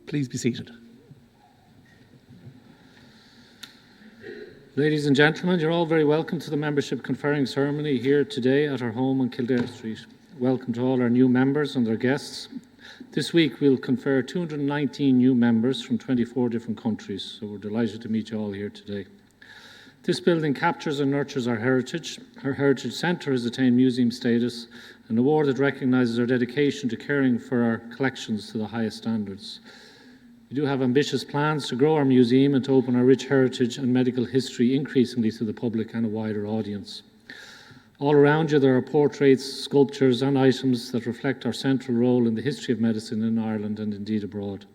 Please be seated. Ladies and gentlemen, you're all very welcome to the membership conferring ceremony here today at our home on Kildare Street. Welcome to all our new members and their guests. This week we'll confer 219 new members from 24 different countries, so we're delighted to meet you all here today. This building captures and nurtures our heritage. Our Heritage Centre has attained museum status, an award that recognises our dedication to caring for our collections to the highest standards. We do have ambitious plans to grow our museum and to open our rich heritage and medical history increasingly to the public and a wider audience. All around you there are portraits, sculptures and items that reflect our central role in the history of medicine in Ireland and indeed abroad.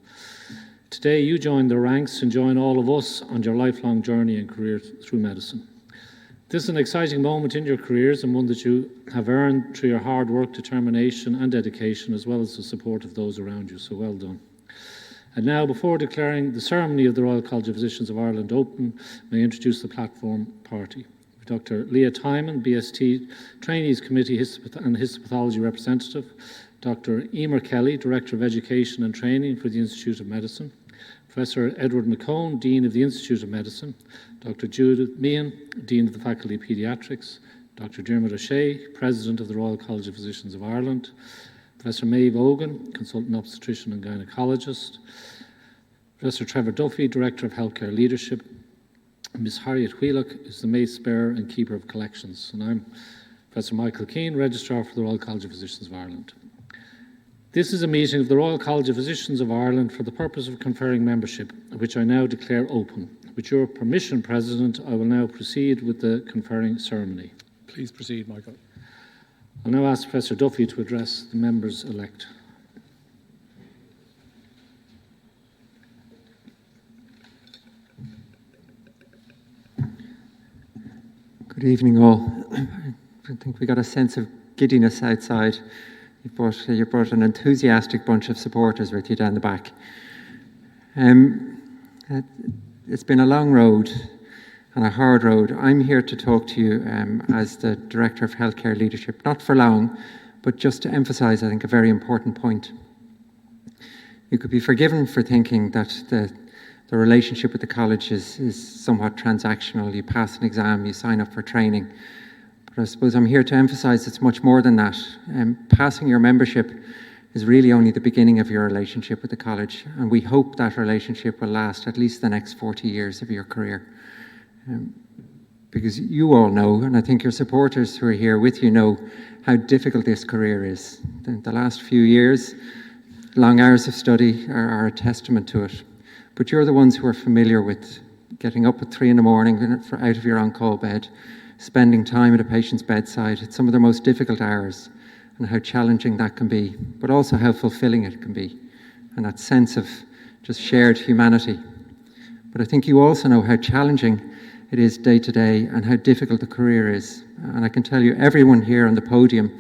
Today you join the ranks and join all of us on your lifelong journey and career through medicine. This is an exciting moment in your careers and one that you have earned through your hard work, determination and dedication, as well as the support of those around you, so well done. And now, before declaring the ceremony of the Royal College of Physicians of Ireland open, may I introduce the platform party. Dr. Leah Timon, BST Trainees Committee and Histopathology Representative, Dr. Emer Kelly, Director of Education and Training for the Institute of Medicine, Professor Edward McCone, Dean of the Institute of Medicine, Dr. Judith Meehan, Dean of the Faculty of Paediatrics, Dr. Dermot O'Shea, President of the Royal College of Physicians of Ireland, Professor Maeve Ogan, Consultant Obstetrician and Gynaecologist, Professor Trevor Duffy, Director of Healthcare Leadership, Ms. Harriet Wheelock is the Mace Bearer and Keeper of Collections, and I'm Professor Michael Keane, Registrar for the Royal College of Physicians of Ireland. This is a meeting of the Royal College of Physicians of Ireland for the purpose of conferring membership, which I now declare open. With your permission, President, I will now proceed with the conferring ceremony. Please proceed, Michael. I'll now ask Professor Duffy to address the members-elect. Good evening, all. I think we got a sense of giddiness outside. You brought an enthusiastic bunch of supporters with you down the back. It's been a long road and a hard road. I'm here to talk to you as the Director of Healthcare Leadership, not for long, but just to emphasise, I think, a very important point. You could be forgiven for thinking that the relationship with the college is somewhat transactional. You pass an exam, you sign up for training. But I suppose I'm here to emphasise it's much more than that. Passing your membership is really only the beginning of your relationship with the college, and we hope that relationship will last at least the next 40 years of your career. Because you all know, and I think your supporters who are here with you know, how difficult this career is. The last few years, long hours of study are a testament to it. But you're the ones who are familiar with getting up at 3 in the morning out of your on-call bed, spending time at a patient's bedside at some of their most difficult hours, and how challenging that can be, but also how fulfilling it can be, and that sense of just shared humanity. But I think you also know how challenging it is day to day and how difficult the career is. And I can tell you, everyone here on the podium,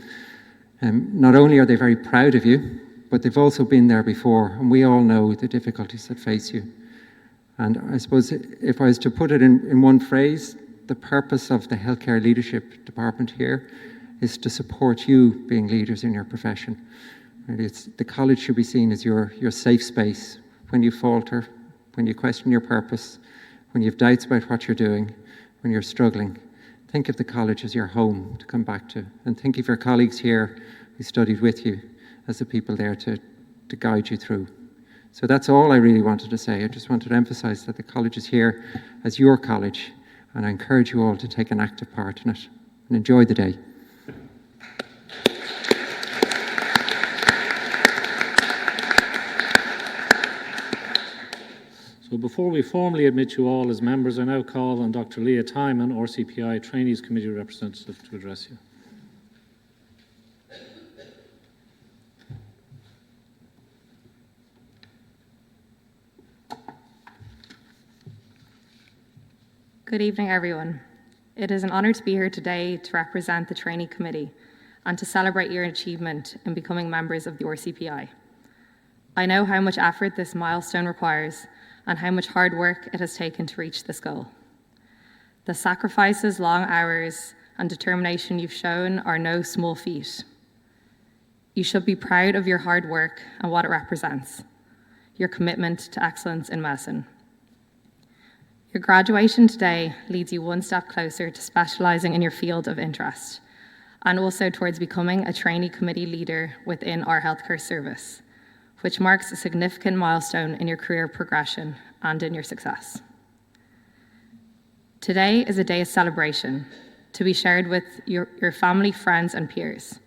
not only are they very proud of you, but they've also been there before, and we all know the difficulties that face you. And I suppose if I was to put it in one phrase, the purpose of the Healthcare Leadership Department here is to support you being leaders in your profession. The college should be seen as your safe space when you falter, when you question your purpose, when you have doubts about what you're doing, when you're struggling. Think of the college as your home to come back to, and think of your colleagues here who studied with you as the people there to guide you through. So that's all I really wanted to say. I just wanted to emphasise that the college is here as your college, and I encourage you all to take an active part in it, and enjoy the day. So before we formally admit you all as members, I now call on Dr. Leah Timon, MRCPI Trainees Committee Representative, to address you. Good evening, everyone. It is an honour to be here today to represent the Trainee Committee and to celebrate your achievement in becoming members of the RCPI. I know how much effort this milestone requires and how much hard work it has taken to reach this goal. The sacrifices, long hours, and determination you've shown are no small feat. You should be proud of your hard work and what it represents. your commitment to excellence in medicine. Your graduation today leads you one step closer to specialising in your field of interest, and also towards becoming a trainee committee leader within our healthcare service, which marks a significant milestone in your career progression and in your success. Today is a day of celebration to be shared with your family, friends, and peers.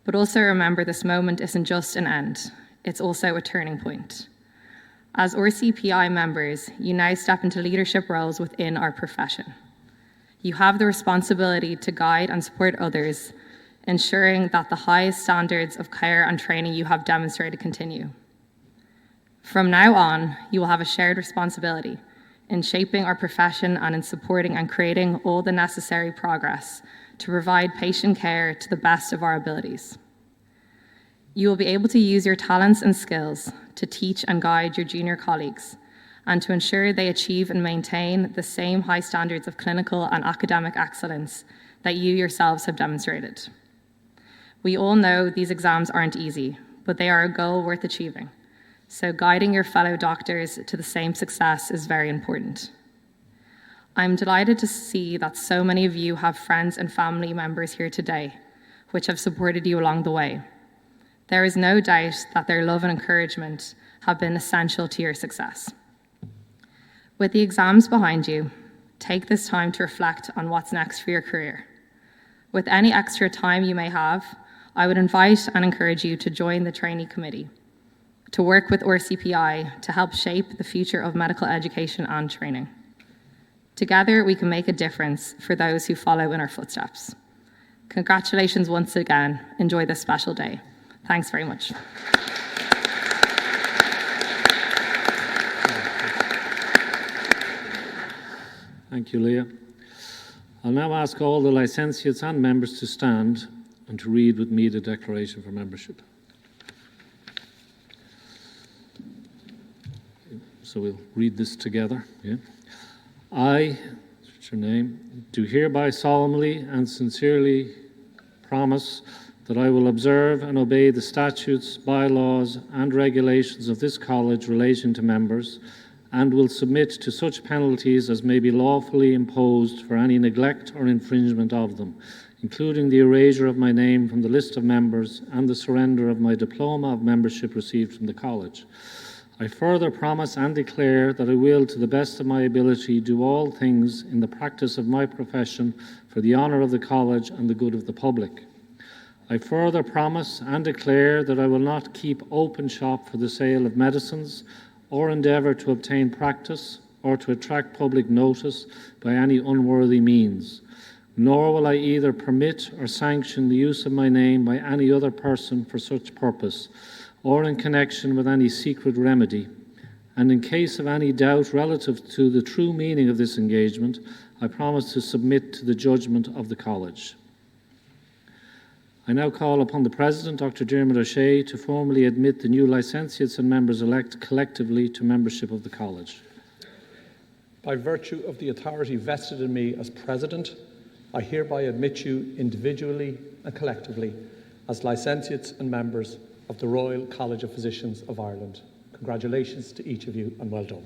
But also remember, this moment isn't just an end, it's also a turning point. As RCPI members, you now step into leadership roles within our profession. You have the responsibility to guide and support others, ensuring that the highest standards of care and training you have demonstrated continue. From now on, you will have a shared responsibility in shaping our profession and in supporting and creating all the necessary progress to provide patient care to the best of our abilities. You will be able to use your talents and skills to teach and guide your junior colleagues and to ensure they achieve and maintain the same high standards of clinical and academic excellence that you yourselves have demonstrated. We all know these exams aren't easy, but they are a goal worth achieving. So guiding your fellow doctors to the same success is very important. I'm delighted to see that so many of you have friends and family members here today, which have supported you along the way. There is no doubt that their love and encouragement have been essential to your success. With the exams behind you, take this time to reflect on what's next for your career. With any extra time you may have, I would invite and encourage you to join the trainee committee, to work with RCPI to help shape the future of medical education and training. Together, we can make a difference for those who follow in our footsteps. Congratulations once again. Enjoy this special day. Thanks very much. Thank you, Leah. I'll now ask all the licentiates and members to stand and to read with me the declaration for membership. So we'll read this together. Yeah. I, what's your name, do hereby solemnly and sincerely promise that I will observe and obey the statutes, bylaws, and regulations of this college relating to members, and will submit to such penalties as may be lawfully imposed for any neglect or infringement of them, including the erasure of my name from the list of members and the surrender of my diploma of membership received from the college. I further promise and declare that I will, to the best of my ability, do all things in the practice of my profession for the honour of the college and the good of the public. I further promise and declare that I will not keep open shop for the sale of medicines or endeavour to obtain practice or to attract public notice by any unworthy means, nor will I either permit or sanction the use of my name by any other person for such purpose, or in connection with any secret remedy. And in case of any doubt relative to the true meaning of this engagement, I promise to submit to the judgment of the college. I now call upon the President, Dr. Dermot O'Shea, to formally admit the new licentiates and members-elect collectively to membership of the college. By virtue of the authority vested in me as President, I hereby admit you individually and collectively as licentiates and members of the Royal College of Physicians of Ireland. Congratulations to each of you and well done.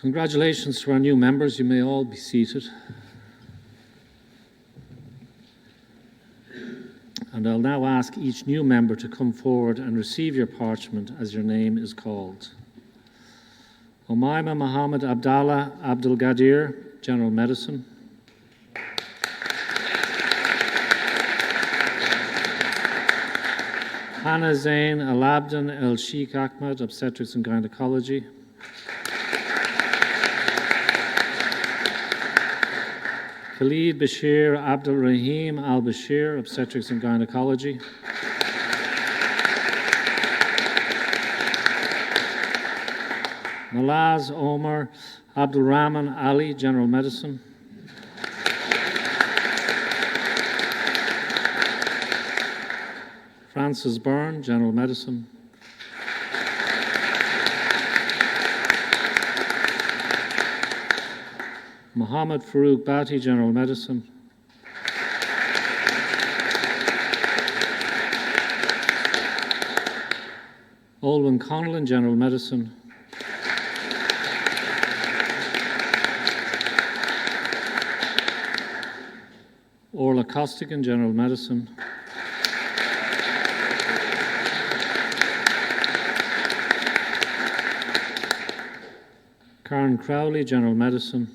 Congratulations to our new members. You may all be seated. And I'll now ask each new member to come forward and receive your parchment as your name is called. Umayma Mohammed Abdallah Abdul Gadir, General Medicine. Hannah Zain Al Abdin El Sheikh Ahmed, Obstetrics and Gynecology. Khalid Bashir Abdul Rahim Al Bashir, Obstetrics and Gynecology. Malaz Omar Abdul Rahman Ali, General Medicine. Francis Byrne, General Medicine. Mohammed Farouk Bhatti, General Medicine. Olwen Conlon, General Medicine. Orla Costigan, General Medicine. Karen Crowley, General Medicine.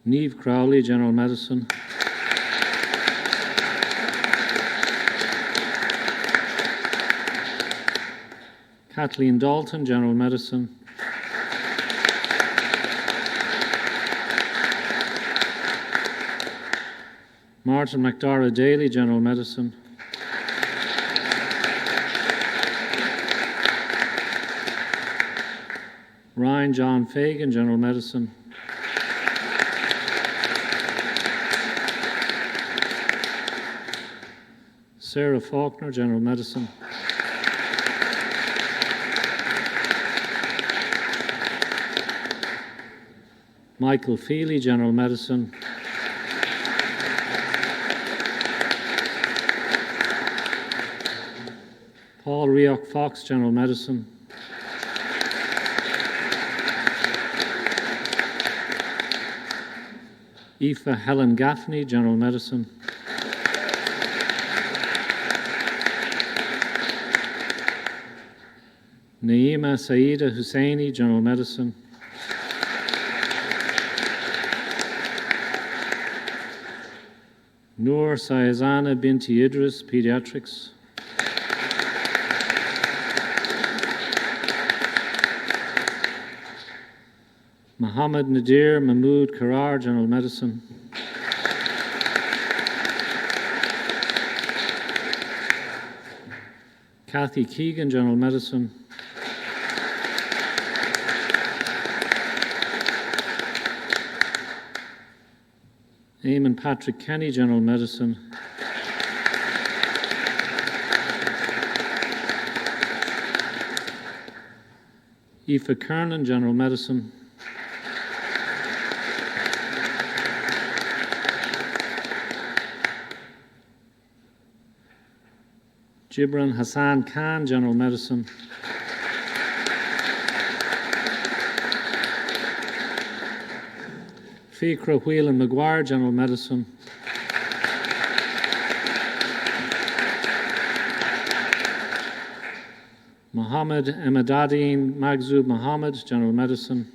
Niamh Crowley, General Medicine. Kathleen Dalton, General Medicine. Martin McDara Daly, General Medicine. Ryan John Fagan, General Medicine. Sarah Faulkner, General Medicine. Michael Feely, General Medicine. Paul Rioch Fox, General Medicine. Aoife Helen Gaffney, General Medicine. Naima Saida Husseini, General Medicine. Noor Sayazana Binti Idris, Pediatrics. Mohammed Nadir Mahmood Karar, General Medicine. Kathy Keegan, General Medicine. Eamon Patrick Kenny, General Medicine. Aoife Kernan, General Medicine. Gibran Hassan Khan, General Medicine. Fikra Whelan Maguire, General Medicine. Mohammed Emadadine Magzoub Mohammed, General Medicine.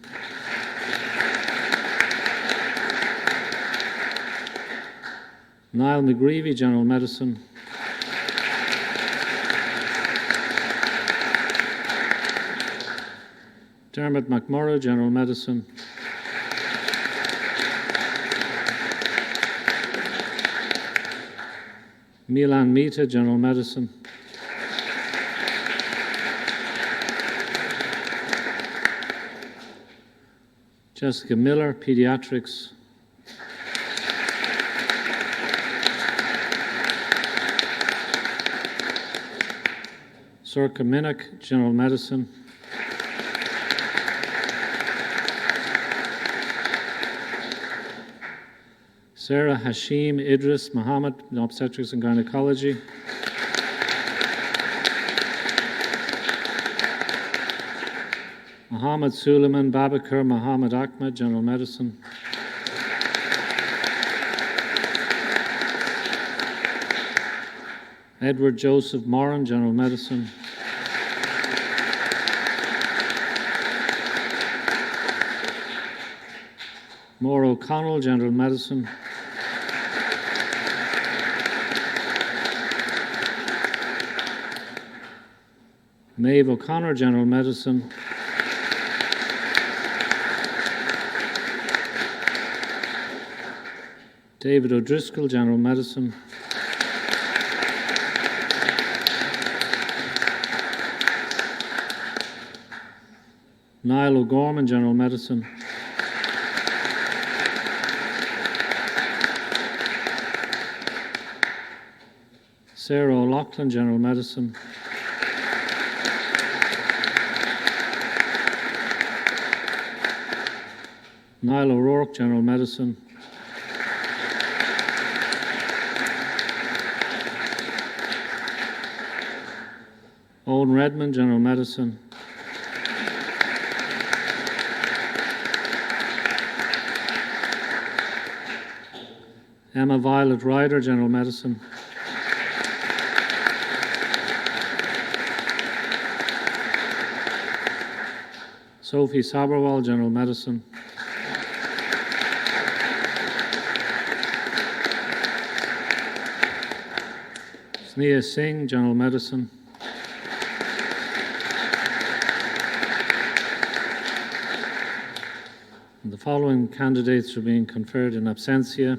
Niall McGreevy, General Medicine. Dermot McMurrough, General Medicine. Milan Mita, General Medicine. Jessica Miller, Pediatrics. Surka Minnock, General Medicine. Sarah Hashim Idris Mohammed, Obstetrics and Gynecology. Mohammed Suleiman Babakar Mohammed Ahmed, General Medicine. Edward Joseph Moran, General Medicine. Maura O'Connell, General Medicine. Maeve O'Connor, General Medicine. David O'Driscoll, General Medicine. Niall O'Gorman, General Medicine. Sarah O'Loughlin, General Medicine. Niall O'Rourke, General Medicine. Owen Redmond, General Medicine. Emma Violet Ryder, General Medicine. Sophie Saberwal, General Medicine. Sneha Singh, General Medicine. And the following candidates are being conferred in absentia: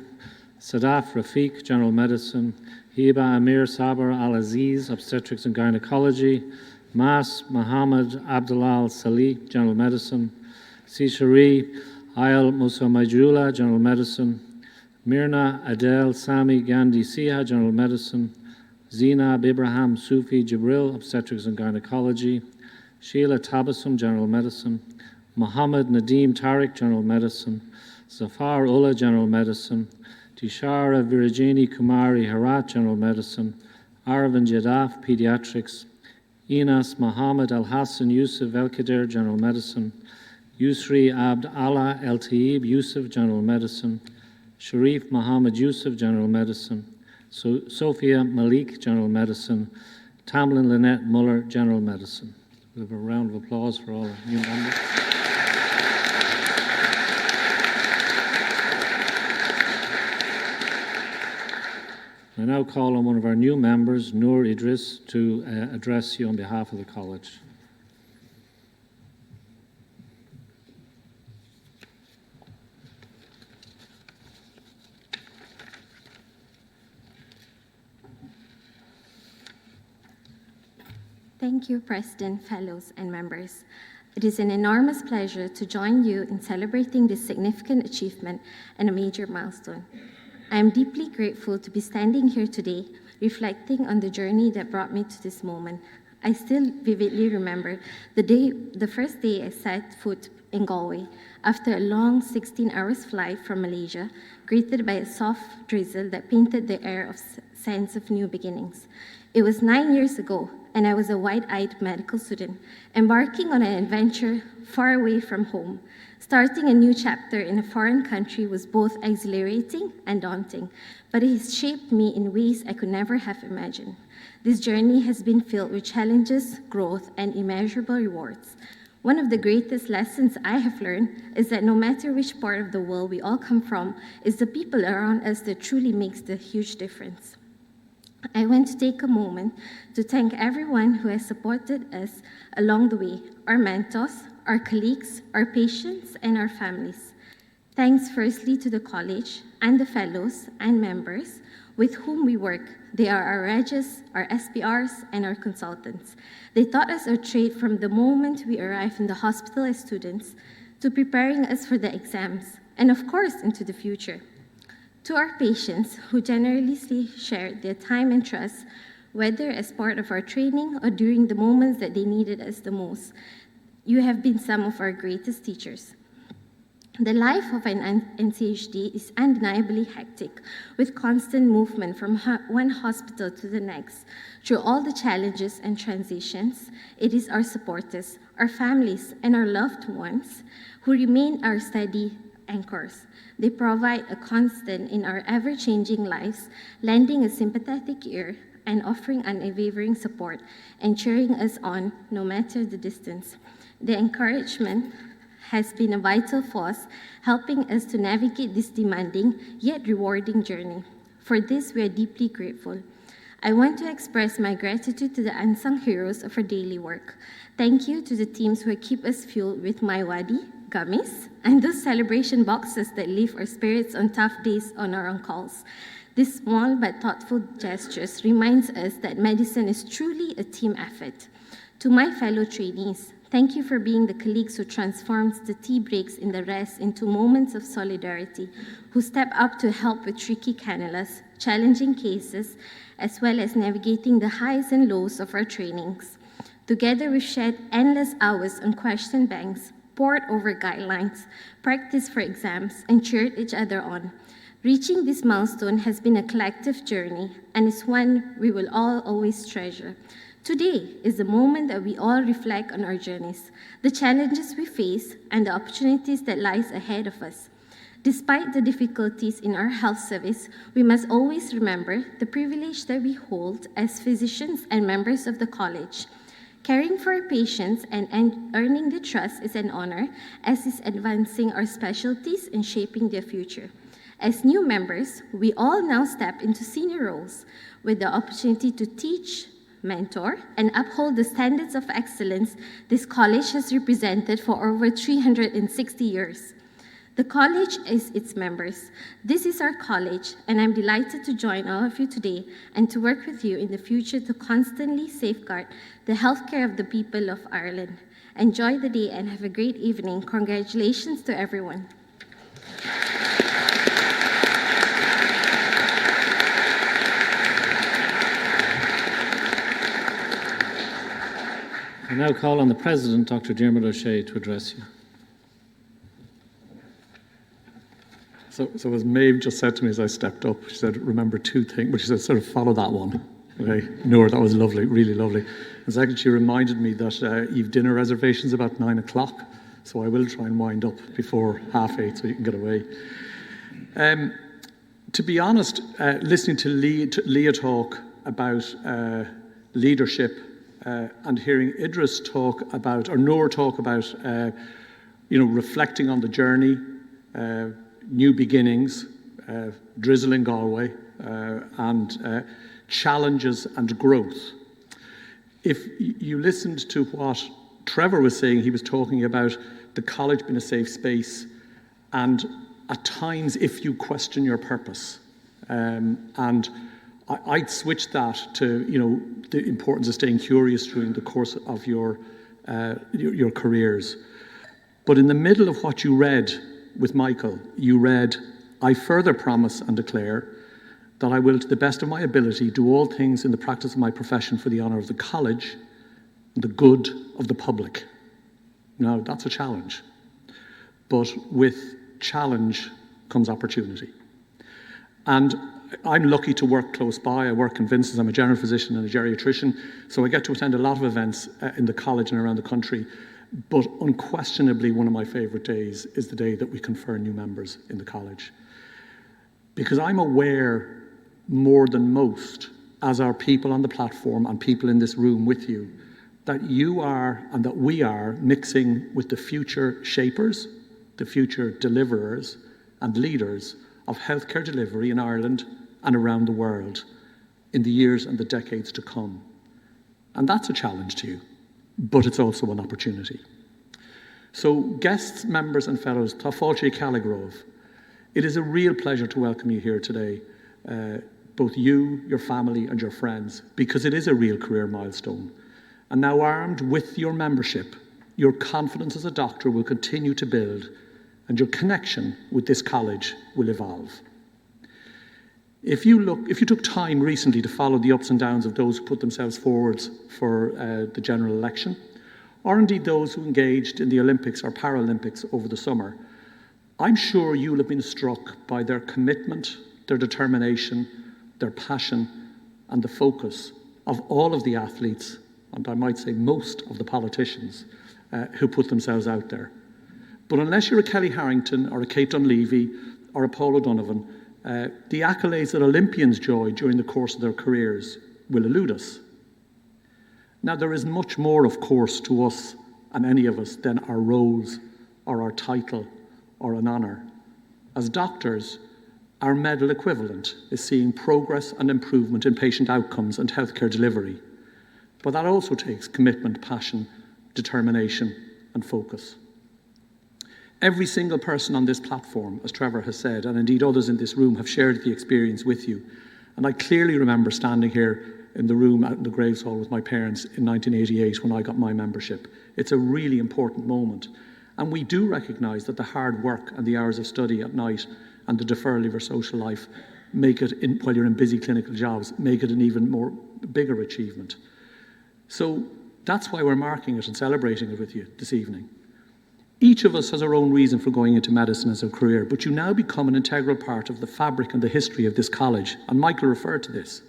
Sadaf Rafiq, General Medicine; Hiba Amir Sabar Al-Aziz, Obstetrics and Gynecology; Mas Mohammed Abdullah Salih, General Medicine; Sishari Ayal Musa Majula, General Medicine; Mirna Adel Sami Gandhi Siha, General Medicine; Zina Ibrahim Sufi Jibril, Obstetrics and Gynecology; Sheila Tabassum, General Medicine; Mohammed Nadeem Tariq, General Medicine; Zafar Ullah, General Medicine; Tishara Virajini Kumari Harat, General Medicine; Arvind Yadav, Pediatrics; Inas Mohammed Al Hassan Yusuf El Kadir, General Medicine; Yusri Abd Allah El Taib Yusuf, General Medicine; Sharif Mohammed Yusuf, General Medicine; Sophia Malik, General Medicine; Tamlin Lynette Muller, General Medicine. We have a round of applause for all our new members. I now call on one of our new members, Noor Idris, to address you on behalf of the College. Thank you, President, fellows, and members. It is an enormous pleasure to join you in celebrating this significant achievement and a major milestone. I am deeply grateful to be standing here today, reflecting on the journey that brought me to this moment. I still vividly remember the first day I set foot in Galway, after a long 16 hours flight from Malaysia, greeted by a soft drizzle that painted the air of sense of new beginnings. It was 9 years ago, and I was a wide-eyed medical student, embarking on an adventure far away from home. Starting a new chapter in a foreign country was both exhilarating and daunting, but it has shaped me in ways I could never have imagined. This journey has been filled with challenges, growth, and immeasurable rewards. One of the greatest lessons I have learned is that no matter which part of the world we all come from, it's the people around us that truly makes the huge difference. I want to take a moment to thank everyone who has supported us along the way, our mentors, our colleagues, our patients, and our families. Thanks firstly to the college and the fellows and members with whom we work. They are our Regis, our SPRs, and our consultants. They taught us our trade from the moment we arrived in the hospital as students to preparing us for the exams, and of course into the future. To our patients who generously shared their time and trust, whether as part of our training or during the moments that they needed us the most, you have been some of our greatest teachers. The life of an NCHD is undeniably hectic, with constant movement from one hospital to the next. Through all the challenges and transitions, it is our supporters, our families, and our loved ones who remain our steady anchors. They provide a constant in our ever-changing lives, lending a sympathetic ear and offering unwavering support and cheering us on no matter the distance. The encouragement has been a vital force, helping us to navigate this demanding yet rewarding journey. For this, we are deeply grateful. I want to express my gratitude to the unsung heroes of our daily work. Thank you to the teams who keep us fueled with My Wadi, gummies, and those celebration boxes that lift our spirits on tough days on our on-calls. These small but thoughtful gestures reminds us that medicine is truly a team effort. To my fellow trainees, thank you for being the colleagues who transforms the tea breaks in the rest into moments of solidarity, who step up to help with tricky cannulas, challenging cases, as well as navigating the highs and lows of our trainings. Together we've shared endless hours on question banks, pored over guidelines, practiced for exams, and cheered each other on. Reaching this milestone has been a collective journey and is one we will all always treasure. Today is the moment that we all reflect on our journeys, the challenges we face, and the opportunities that lies ahead of us. Despite the difficulties in our health service, we must always remember the privilege that we hold as physicians and members of the college. Caring for our patients and earning their trust is an honor, as is advancing our specialties and shaping their future. As new members, we all now step into senior roles with the opportunity to teach, mentor, and uphold the standards of excellence this college has represented for over 360 years. The college is its members. This is our college, and I'm delighted to join all of you today and to work with you in the future to constantly safeguard the healthcare of the people of Ireland. Enjoy the day and have a great evening. Congratulations to everyone. I now call on the President, Dr. Diarmuid O'Shea, to address you. So as Maeve just said to me as I stepped up, she said, remember two things, but she said, sort of follow that one. Okay, Noor, that was lovely, really lovely. And second, she reminded me that you've dinner reservations about 9 o'clock, so I will try and wind up before 8:30 so you can get away. To be honest, listening to Leah talk about leadership and hearing Idris talk about, or Noor talk about, reflecting on the journey, new beginnings, drizzle in Galway, and challenges and growth. If you listened to what Trevor was saying, he was talking about the college being a safe space, and at times if you question your purpose. And I'd switch that to, the importance of staying curious during the course of your careers. But in the middle of what you read with Michael, you read, I further promise and declare that I will, to the best of my ability, do all things in the practice of my profession for the honour of the college and the good of the public. Now, that's a challenge. But with challenge comes opportunity. And I'm lucky to work close by. I work in Vincent's. I'm a general physician and a geriatrician, so I get to attend a lot of events in the college and around the country. But unquestionably, one of my favourite days is the day that we confer new members in the college. Because I'm aware more than most, as are people on the platform and people in this room with you, that you are and that we are mixing with the future shapers, the future deliverers and leaders of healthcare delivery in Ireland and around the world in the years and the decades to come. And that's a challenge to you, but it's also an opportunity. So guests, members and fellows, Tá fáilte Calagrove, it is a real pleasure to welcome you here today, both you, your family and your friends, because it is a real career milestone. And now armed with your membership, your confidence as a doctor will continue to build and your connection with this college will evolve. If you took time recently to follow the ups and downs of those who put themselves forward for the general election, or indeed those who engaged in the Olympics or Paralympics over the summer, I'm sure you'll have been struck by their commitment, their determination, their passion, and the focus of all of the athletes, and I might say most of the politicians who put themselves out there. But unless you're a Kelly Harrington or a Kate Dunleavy or a Paul O'Donovan, the accolades that Olympians enjoy during the course of their careers will elude us. Now, there is much more, of course, to us and any of us than our roles or our title or an honour. As doctors, our medal equivalent is seeing progress and improvement in patient outcomes and healthcare delivery. But that also takes commitment, passion, determination and focus. Every single person on this platform, as Trevor has said, and indeed others in this room have shared the experience with you. And I clearly remember standing here in the room out in the Graves Hall with my parents in 1988 when I got my membership. It's a really important moment. And we do recognise that the hard work and the hours of study at night and the deferral of your social life make it, while you're in busy clinical jobs, make it an even more bigger achievement. So that's why we're marking it and celebrating it with you this evening. Each of us has our own reason for going into medicine as a career, but you now become an integral part of the fabric and the history of this college, and Michael referred to this.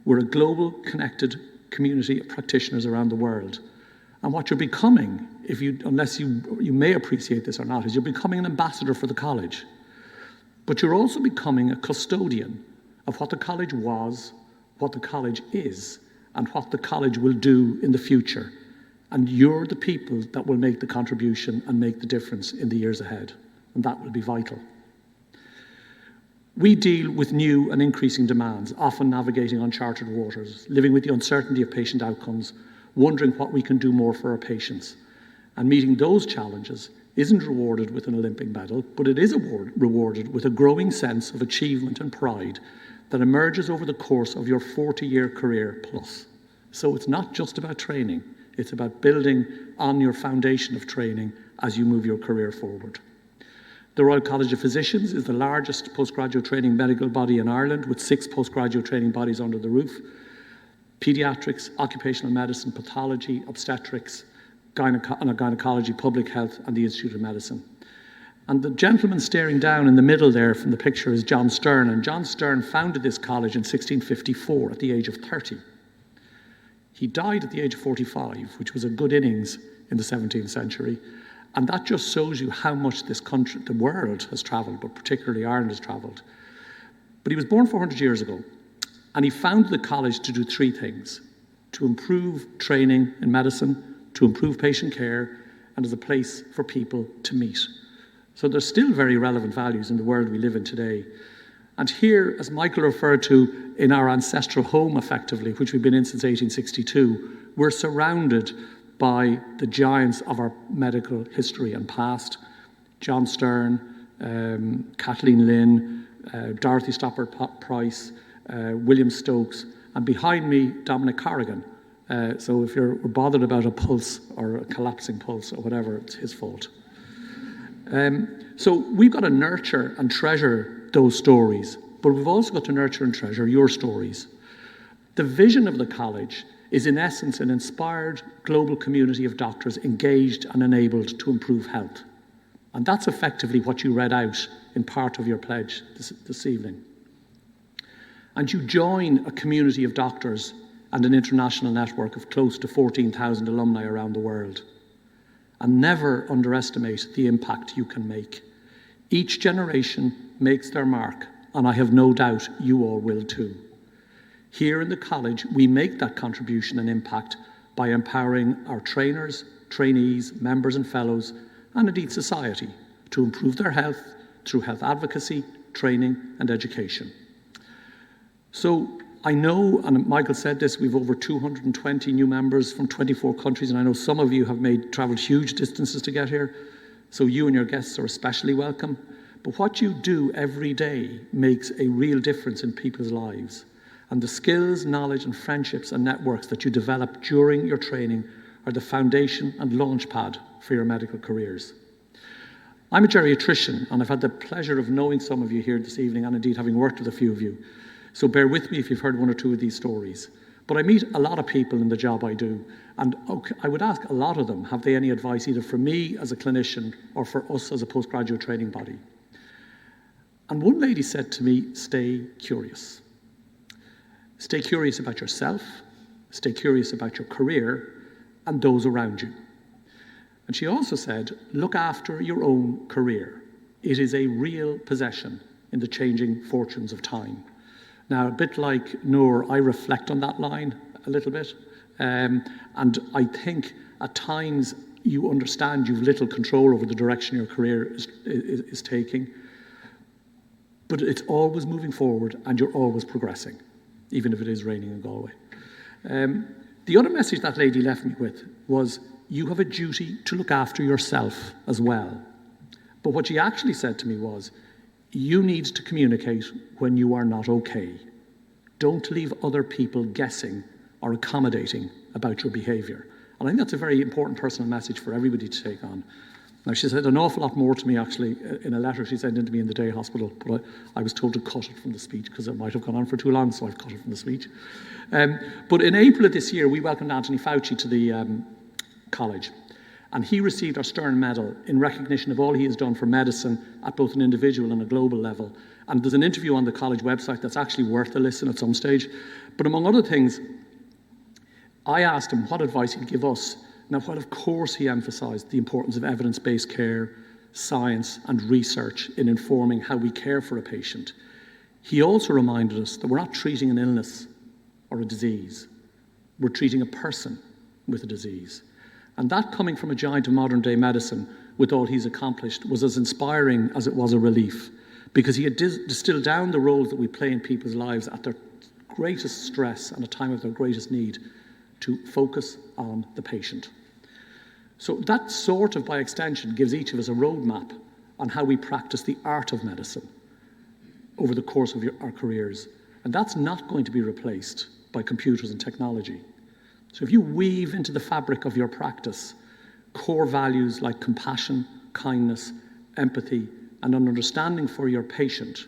We're a global, connected community of practitioners around the world. And what you're becoming, unless you may appreciate this or not, is you're becoming an ambassador for the college. But you're also becoming a custodian of what the college was, what the college is, and what the college will do in the future. And you're the people that will make the contribution and make the difference in the years ahead. And that will be vital. We deal with new and increasing demands, often navigating uncharted waters, living with the uncertainty of patient outcomes, wondering what we can do more for our patients. And meeting those challenges isn't rewarded with an Olympic medal, but it is rewarded with a growing sense of achievement and pride that emerges over the course of your 40-year career plus. So it's not just about training. It's about building on your foundation of training as you move your career forward. The Royal College of Physicians is the largest postgraduate training medical body in Ireland, with 6 postgraduate training bodies under the roof: paediatrics, occupational medicine, pathology, obstetrics, gynecology, public health, and the Institute of Medicine. And the gentleman staring down in the middle there from the picture is John Stern, and John Stern founded this college in 1654 at the age of 30. He died at the age of 45, which was a good innings in the 17th century. And that just shows you how much this country, the world, has travelled, but particularly Ireland has travelled. But he was born 400 years ago, and he founded the college to do 3 things: to improve training in medicine, to improve patient care, and as a place for people to meet. So there's still very relevant values in the world we live in today. And here, as Michael referred to, in our ancestral home, effectively, which we've been in since 1862, we're surrounded by the giants of our medical history and past: John Stern, Kathleen Lynn, Dorothy Stopper Price, William Stokes, and behind me, Dominic Corrigan. So if you're bothered about a pulse or a collapsing pulse or whatever, it's his fault. So we've got to nurture and treasure those stories, but we've also got to nurture and treasure your stories. The vision of the college is in essence an inspired global community of doctors engaged and enabled to improve health. And that's effectively what you read out in part of your pledge this evening. And you join a community of doctors and an international network of close to 14,000 alumni around the world. And never underestimate the impact you can make. Each generation makes their mark, and I have no doubt you all will too. Here in the college, we make that contribution and impact by empowering our trainers, trainees, members and fellows, and indeed society, to improve their health through health advocacy, training and education. So I know, and Michael said this, we've over 220 new members from 24 countries, and I know some of you have travelled huge distances to get here, so you and your guests are especially welcome. But what you do every day makes a real difference in people's lives. And the skills, knowledge and friendships and networks that you develop during your training are the foundation and launchpad for your medical careers. I'm a geriatrician, and I've had the pleasure of knowing some of you here this evening, and indeed having worked with a few of you. So bear with me if you've heard one or two of these stories. But I meet a lot of people in the job I do, and I would ask a lot of them, have they any advice either for me as a clinician or for us as a postgraduate training body? And one lady said to me, stay curious. Stay curious about yourself, stay curious about your career and those around you. And she also said, look after your own career. It is a real possession in the changing fortunes of time. Now, a bit like Noor, I reflect on that line a little bit. And I think at times you understand you've little control over the direction your career is taking. But it's always moving forward and you're always progressing, even if it is raining in Galway. The other message that lady left me with was, you have a duty to look after yourself as well. But what she actually said to me was, you need to communicate when you are not okay. Don't leave other people guessing or accommodating about your behaviour. And I think that's a very important personal message for everybody to take on. Now, she said an awful lot more to me, actually, in a letter she sent in to me in the day hospital, but I was told to cut it from the speech because it might have gone on for too long, so I've cut it from the speech. But in April of this year, we welcomed Anthony Fauci to the college. And he received our Stern Medal in recognition of all he has done for medicine at both an individual and a global level. And there's an interview on the college website that's actually worth a listen at some stage. But among other things, I asked him what advice he'd give us. Now, while of course he emphasised the importance of evidence-based care, science and research in informing how we care for a patient, he also reminded us that we're not treating an illness or a disease. We're treating a person with a disease. And that, coming from a giant of modern day medicine with all he's accomplished, was as inspiring as it was a relief, because he had distilled down the roles that we play in people's lives at their greatest stress and a time of their greatest need to focus on the patient. So that sort of, by extension, gives each of us a roadmap on how we practice the art of medicine over the course of our careers. And that's not going to be replaced by computers and technology. So if you weave into the fabric of your practice core values like compassion, kindness, empathy, and an understanding for your patient,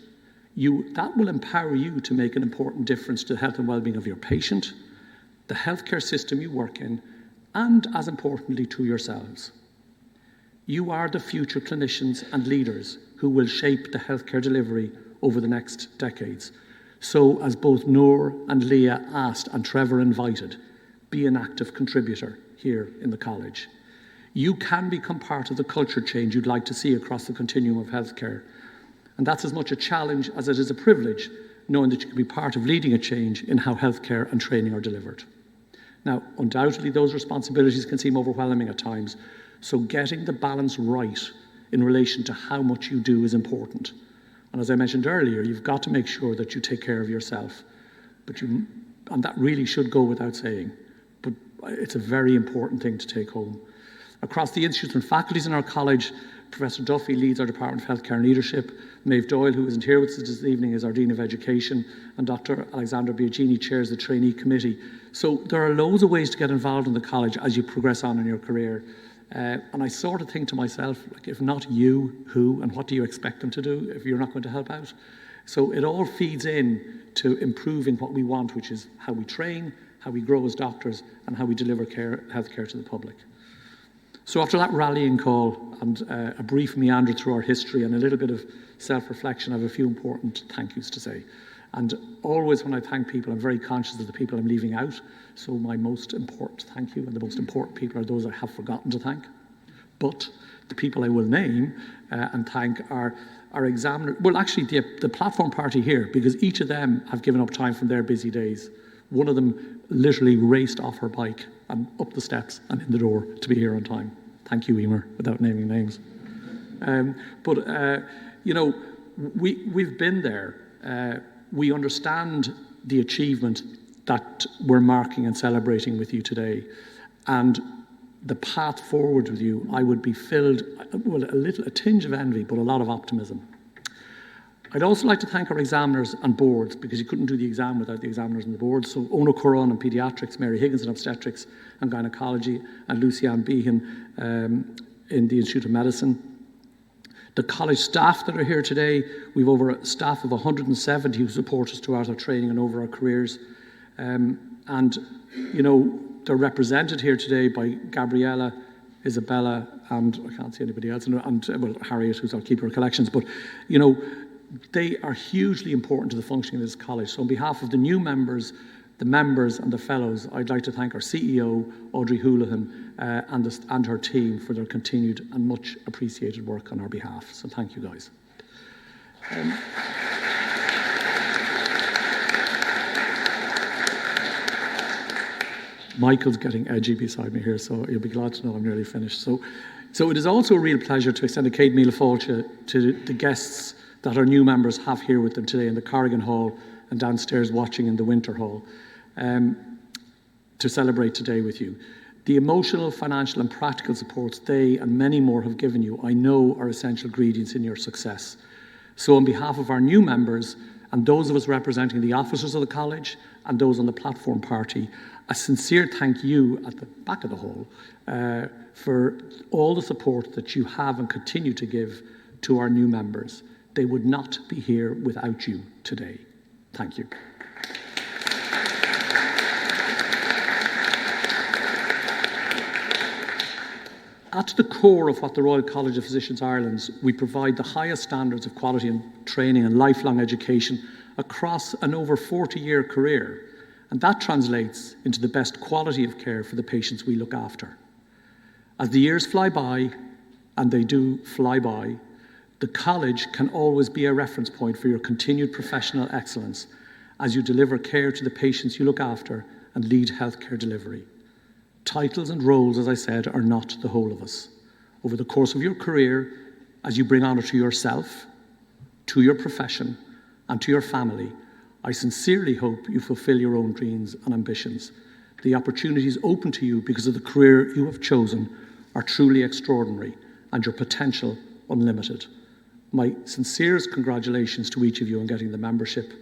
that will empower you to make an important difference to the health and well-being of your patient, the healthcare system you work in, and, as importantly, to yourselves. You are the future clinicians and leaders who will shape the healthcare delivery over the next decades. So, as both Noor and Leah asked and Trevor invited, be an active contributor here in the college. You can become part of the culture change you'd like to see across the continuum of healthcare. And that's as much a challenge as it is a privilege, knowing that you can be part of leading a change in how healthcare and training are delivered. Now, undoubtedly, those responsibilities can seem overwhelming at times, so getting the balance right in relation to how much you do is important. And as I mentioned earlier, you've got to make sure that you take care of yourself. And that really should go without saying, but it's a very important thing to take home. Across the institutes and faculties in our college, Professor Duffy leads our Department of Healthcare and Leadership. Maeve Doyle, who isn't here with us this evening, is our Dean of Education, and Dr. Alexandra Biagini chairs the Trainee Committee. So there are loads of ways to get involved in the college as you progress on in your career. And I sort of think to myself, like, if not you, who, and what do you expect them to do if you're not going to help out? So it all feeds in to improving what we want, which is how we train, how we grow as doctors, and how we deliver healthcare to the public. So after that rallying call and a brief meander through our history and a little bit of self-reflection, I have a few important thank yous to say. And always when I thank people, I'm very conscious of the people I'm leaving out. So my most important thank you and the most important people are those I have forgotten to thank. But the people I will name and thank are our examiner. Well, actually, the platform party here, because each of them have given up time from their busy days. One of them literally raced off her bike and up the steps and in the door to be here on time. Thank you, Emer, without naming names. We've been there. We understand the achievement that we're marking and celebrating with you today. And the path forward with you, I would be filled, well, a tinge of envy, but a lot of optimism. I'd also like to thank our examiners and boards, because you couldn't do the exam without the examiners and the boards. So Ono Coron in paediatrics, Mary Higgins in obstetrics and gynecology, and Lucianne Behan in the Institute of Medicine. The college staff that are here today, we've over a staff of 170 who support us throughout our training and over our careers. They're represented here today by Gabriella, Isabella, and I can't see anybody else, and Harriet, who's our keeper of collections. But, they are hugely important to the functioning of this college. So on behalf of the new members, the members and the fellows, I'd like to thank our CEO, Audrey Houlihan, and her team for their continued and much appreciated work on our behalf. So thank you, guys. Michael's getting edgy beside me here, so you'll be glad to know I'm nearly finished. So it is also a real pleasure to extend a Céad Míle Fáilte to the guests that our new members have here with them today in the Corrigan Hall and downstairs watching in the Winter Hall to celebrate today with you. The emotional, financial and practical supports they and many more have given you, I know, are essential ingredients in your success. So on behalf of our new members and those of us representing the officers of the college and those on the platform party, a sincere thank you at the back of the hall for all the support that you have and continue to give to our new members. They would not be here without you today. Thank you. At the core of what the Royal College of Physicians Ireland, we provide the highest standards of quality and training and lifelong education across an over 40-year career. And that translates into the best quality of care for the patients we look after. As the years fly by, and they do fly by, the college can always be a reference point for your continued professional excellence as you deliver care to the patients you look after and lead healthcare delivery. Titles and roles, as I said, are not the whole of us. Over the course of your career, as you bring honour to yourself, to your profession, and to your family, I sincerely hope you fulfil your own dreams and ambitions. The opportunities open to you because of the career you have chosen are truly extraordinary and your potential unlimited. My sincerest congratulations to each of you on getting the membership.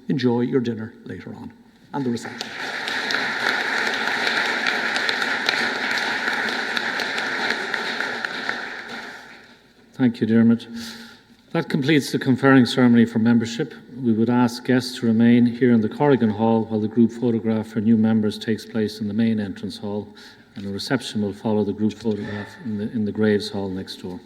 Enjoy your dinner later on and the reception. Thank you, Dermot. That completes the conferring ceremony for membership. We would ask guests to remain here in the Corrigan Hall while the group photograph for new members takes place in the main entrance hall, and a reception will follow the group photograph in the Graves Hall next door.